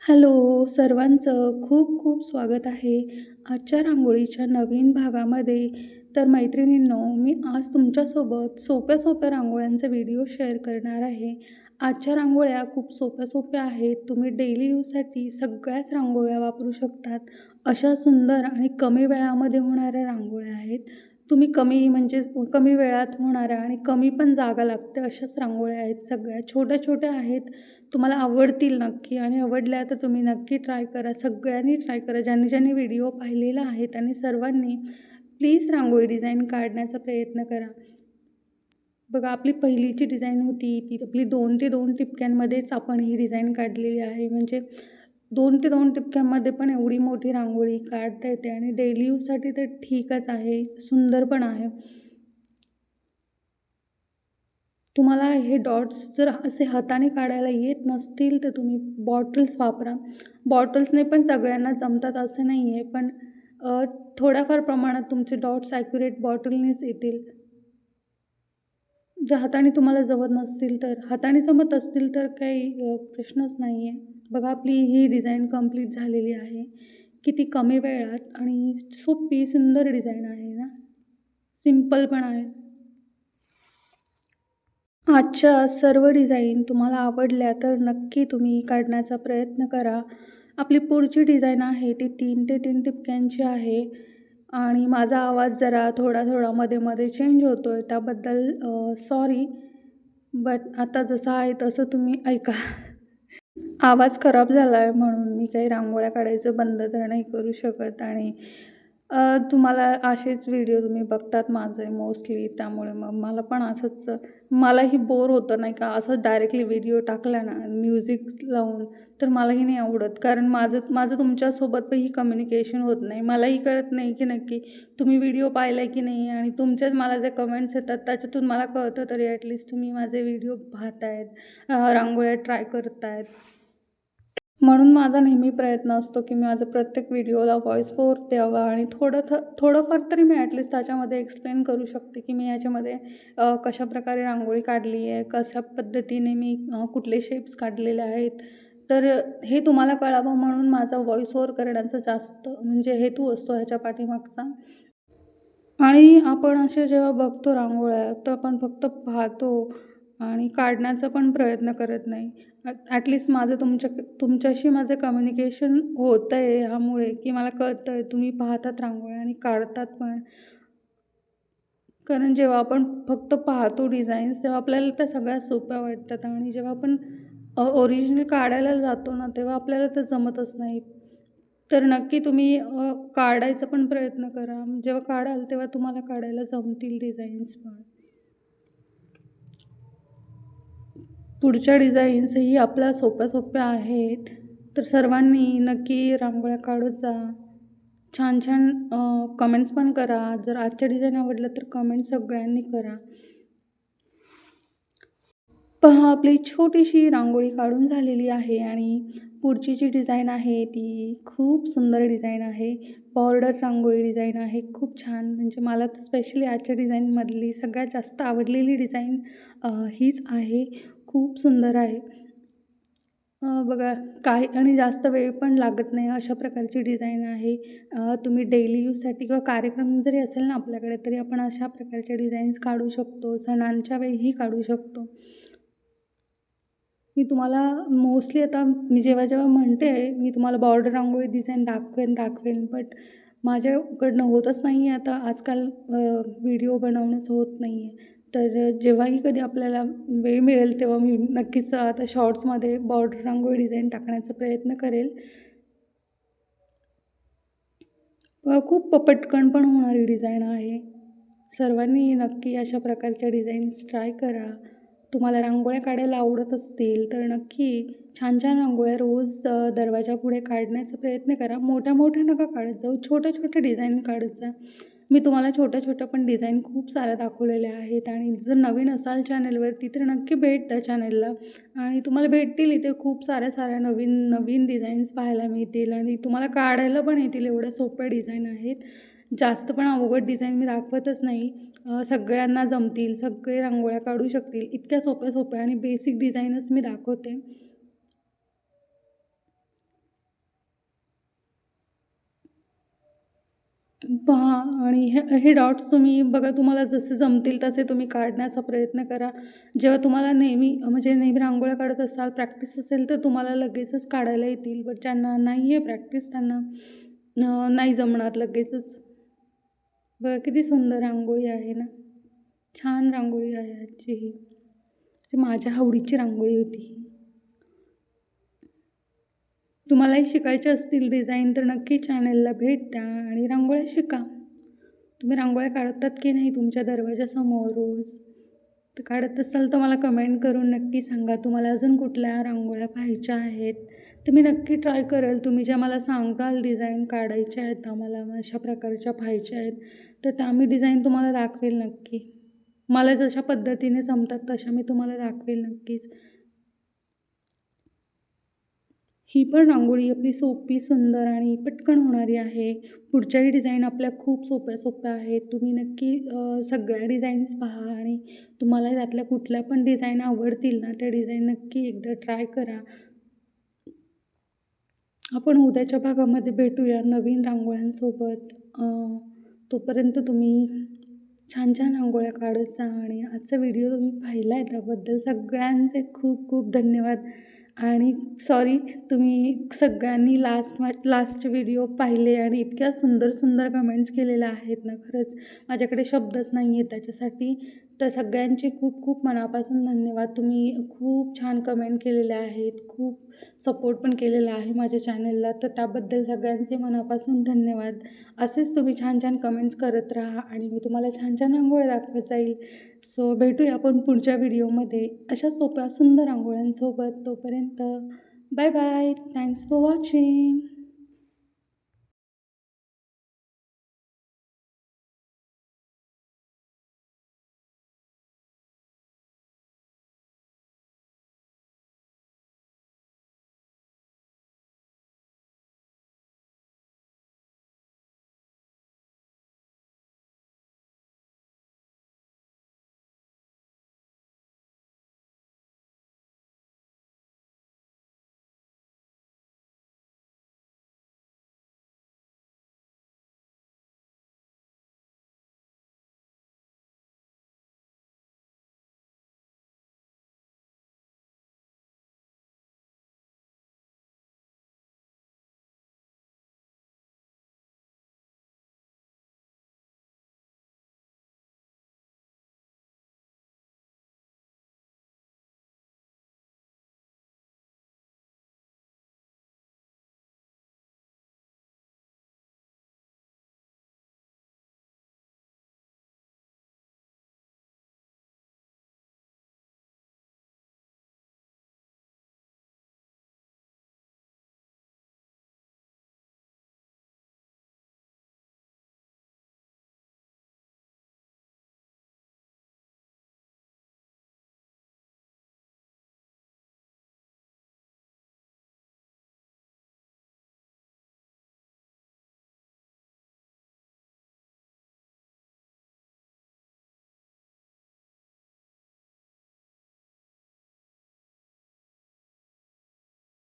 Hello सर्वांचं खूप खूप स्वागत आहे आजच्या रांगोळीच्या नवीन भागामध्ये. तर मैत्रिणींनो, मी आज तुमच्यासोबत सोप्या सोप्या रांगोळ्यांचा व्हिडिओ शेअर करणार आहे. आजच्या रांगोळ्या खूप सोप्या सोप्या आहेत. तुम्ही डेली यूजसाठी सगळ्याच रांगोळ्या वापरू शकतात. अशा सुंदर आणि कमी वेळामध्ये होणाऱ्या रांगोळ्या आहेत. तुम्ही कमी वेळात होणाऱ्या आणि कमी पण जागा लागते अशाच रांगोळ्या आहेत. सगळ्या छोट्या छोट्या आहेत. तुम्हाला आवडतील नक्की, आणि आवडल्या तर तुम्ही नक्की ट्राय करा. सगळ्यांनी ट्राय करा. ज्यांनी ज्यांनी व्हिडिओ पाहिलेला आहे त्यांनी सर्वांनी प्लीज रांगोळी डिझाईन काढण्याचा प्रयत्न करा. बघा, आपली पहिलीची डिझाईन होती ती आपली 2 ते 2 टिपक्यांमध्येच आपण ही डिझाईन काढलेली आहे. म्हणजे 2 ते 2 टिपक्यांमध्ये पण एवढी मोठी रांगोळी काढता येते आणि डेली यूजसाठी तर ठीकच आहे, सुंदर पण आहे. तुम्हाला हे डॉट्स जर असे हाताने काढायला येत नसतील तर तुम्ही बॉटल्स वापरा. बॉटल्सने पण सगळ्यांना जमतात असं नाही आहे, पण थोड्याफार प्रमाणात तुमचे डॉट्स ॲक्युरेट बॉटलनेच येतील. जर हाताने तुम्हाला जमत नसतील तर, हाताने जमत असतील तर काही प्रश्नच नाही आहे. बघा, आपली ही डिझाईन कंप्लीट झालेली आहे. किती कमी वेळात आणि सोपी सुंदर डिझाईन आहे ना, सिंपल पण आहे. आजच्या सर्व डिझाईन तुम्हाला आवडल्या तर नक्की तुम्ही काढण्याचा प्रयत्न करा. आपली पुढची डिझाईन आहे ती 3 ते 3 टिपक्यांची आहे आणि माझा आवाज जरा थोडा मध्ये चेंज होतो आहे, त्याबद्दल सॉरी. बट आता जसं आहे तसं तुम्ही ऐका. आवाज खराब झाला आहे म्हणून मी काही रांगोळ्या काढायचं बंद तर नाही करू शकत, आणि तुम्हाला असेच व्हिडिओ तुम्ही बघतात माझे मोस्टली, त्यामुळे मग मला पण असंच मलाही बोर होतं नाही का, असं डायरेक्टली व्हिडिओ टाकला ना म्युझिक लावून, तर मलाही नाही आवडत. कारण माझं माझं तुमच्यासोबतही कम्युनिकेशन होत नाही. मलाही कळत नाही की नक्की तुम्ही व्हिडिओ पाहिला आहे की नाही, आणि तुमचेच मला जे कमेंट्स येतात त्याच्यातून मला कळतं तरी ॲटलिस्ट तुम्ही माझे व्हिडिओ पाहतायत, रांगोळ्या ट्राय करतायत. म्हणून माझा नेहमी प्रयत्न असतो की मी माझं प्रत्येक व्हिडिओला व्हॉईस ओव्हर द्यावा, आणि थोडंफार तरी मी ॲटलिस्ट त्याच्यामध्ये एक्सप्लेन करू शकते की मी याच्यामध्ये कशाप्रकारे रांगोळी काढली आहे, कशा पद्धतीने मी कुठले शेप्स काढलेले आहेत. तर हे तुम्हाला कळावं म्हणून माझा व्हॉईस ओव्हर करण्याचा जास्त म्हणजे हेतू असतो ह्याच्या पाठीमागचा. आणि आपण असे जेव्हा बघतो रांगोळ्या, तर आपण फक्त पाहतो आणि काढण्याचा पण प्रयत्न करत नाही. ॲटलीस्ट माझं तुमच्याशी माझं कम्युनिकेशन होतं आहे ह्यामुळे, की मला कळतं आहे तुम्ही पाहतात रांगोळ्या आणि काढतात पण. कारण जेव्हा आपण फक्त पाहतो डिझाईन्स, तेव्हा आपल्याला त्या सगळ्या सोप्या वाटतात, आणि जेव्हा आपण ओरिजिनल काढायला जातो ना, तेव्हा आपल्याला ते जमतच नाही. तर नक्की तुम्ही काढायचा पण प्रयत्न करा. जेव्हा काढाल तेव्हा तुम्हाला काढायला जमतील डिझाईन्स पण. पुढच्या डिझाईन्सही आपल्या सोप्या सोप्या आहेत. तर सर्वांनी नक्की रांगोळ्या काढत जा. छान छान कमेंट्स पण करा. जर आजच्या डिझाईन आवडलं तर कमेंट सगळ्यांनी करा. पहा, आपली छोटीशी रांगोळी काढून झालेली आहे, आणि पुढची जी डिझाईन आहे ती खूप सुंदर डिझाईन आहे. बॉर्डर रांगोळी डिझाईन आहे. खूप छान, म्हणजे मला तर स्पेशली आजच्या डिझाईनमधली सगळ्यात जास्त आवडलेली डिझाईन हीच आहे. खूप सुंदर आहे. बघा, काही आणि जास्त वेळ पण लागत नाही अशा प्रकारची डिझाईन आहे. तुम्ही डेली यूजसाठी किंवा कार्यक्रम जरी असेल ना आपल्याकडे, तरी आपण अशा प्रकारच्या डिझाईन्स काढू शकतो. सणांच्या वेळीही काढू शकतो. मी तुम्हाला मोस्टली आता मी जेव्हा म्हणते आहे, मी तुम्हाला बॉर्डर रांगोळी डिझाईन दाखवेन, बट माझ्याकडनं होतच नाही आहे आता आजकाल. व्हिडिओ बनवणंच होत नाही आहे. तर जेव्हाही कधी आपल्याला वेळ मिळेल तेव्हा मी नक्कीच आता शॉर्ट्समध्ये बॉर्डर रांगोळी डिझाईन टाकण्याचा प्रयत्न करेल. खूप पटकन पण होणारी डिझाईन आहे. सर्वांनी नक्की अशा प्रकारच्या डिझाईन्स ट्राय करा. तुम्हाला रांगोळ्या काढायला आवडत असतील तर नक्की छान छान रांगोळ्या रोज दरवाजापुढे काढण्याचा प्रयत्न करा. मोठ्या मोठ्या नका काढत जाऊ, छोट्या छोट्या डिझाईन काढत जा. मी तुम्हाला छोट्या छोट्या पण डिझाईन खूप साऱ्या दाखवलेल्या आहेत, आणि जर नवीन असाल चॅनलवरती तर नक्की भेट द्या चॅनलला, आणि तुम्हाला भेटतील इथे खूप साऱ्या नवीन नवीन डिझाईन्स पाहायला मिळतील, आणि तुम्हाला काढायला पण येतील. एवढ्या सोप्या डिझाईन आहेत. जास्त पण अवघड डिझाईन मी दाखवतच नाही. सगळ्यांना जमतील, सगळे रांगोळ्या काढू शकतील इतक्या सोप्या सोप्या आणि बेसिक डिझाईनच मी दाखवते. पहा आणि हे डॉट्स तुम्ही बघा, तुम्हाला जसे जमतील तसे तुम्ही काढण्याचा प्रयत्न करा. जेव्हा तुम्हाला म्हणजे नेहमी रांगोळ्या काढत असाल, प्रॅक्टिस असेल, तर तुम्हाला लगेचच काढायला येतील. बट ज्यांना नाही आहे प्रॅक्टिस त्यांना नाही जमणार लगेचच. बघा किती सुंदर रांगोळी आहे ना. छान रांगोळी आहे आजची ही. माझ्या आवडीची रांगोळी होती ही. तुम्हालाही शिकायचे असतील डिझाईन तर नक्की चॅनलला भेट द्या आणि रांगोळ्या शिका. तुम्ही रांगोळ्या काढतात की नाही तुमच्या दरवाजासमोर रोज? तर काढत असाल तर मला कमेंट करून नक्की सांगा. तुम्हाला अजून कुठल्या रांगोळ्या पाहायच्या आहेत तर मी नक्की ट्राय करेल. तुम्ही ज्या मला सांगाल डिझाईन काढायच्या आहेत आम्हाला, अशा प्रकारच्या पाहायच्या आहेत, तर त्या मी डिझाईन तुम्हाला दाखवेल नक्की. मला जशा पद्धतीने जमतात तशा मी तुम्हाला दाखवेल नक्कीच. ही पण रांगोळी आपली सोपी, सुंदर आणि पटकन होणारी आहे. पुढच्याही डिझाईन आपल्या खूप सोप्या आहेत. तुम्ही नक्की सगळ्या डिझाईन्स पहा आणि तुम्हाला त्यातल्या कुठल्या पण डिझाईन आवडतील ना, त्या डिझाईन नक्की एकदा ट्राय करा. आपण उद्याच्या भागामध्ये भेटूया नवीन रांगोळ्यांसोबत. तोपर्यंत तुम्ही छान छान रांगोळ्या काढत जा आणि आजचा व्हिडिओ तुम्ही पाहिला आहे त्याबद्दल सगळ्यांचे खूप खूप धन्यवाद. आणि सॉरी, तुम्ही सगळ्यांनी लास्टचे व्हिडिओ पाहिले आणि इतक्या सुंदर सुंदर कमेंट्स केलेल्या आहेत ना, खरंच माझ्याकडे शब्दच नाही आहेत त्याच्यासाठी. तर सगळ्यांचे खूप खूप मनापासून धन्यवाद. तुम्ही खूप छान कमेंट केलेल्या आहेत, खूप सपोर्ट पण केलेला आहे माझ्या चॅनलला, तर त्याबद्दल सगळ्यांचे मनापासून धन्यवाद. असेच तुम्ही छान छान कमेंट्स करत राहा आणि मी तुम्हाला छान छान रांगोळ्या दाखवत जाईल. सो भेटूया आपण पुढच्या व्हिडिओमध्ये अशा सोप्या सुंदर रांगोळ्यांसोबत. तोपर्यंत bye bye. Thanks for watching.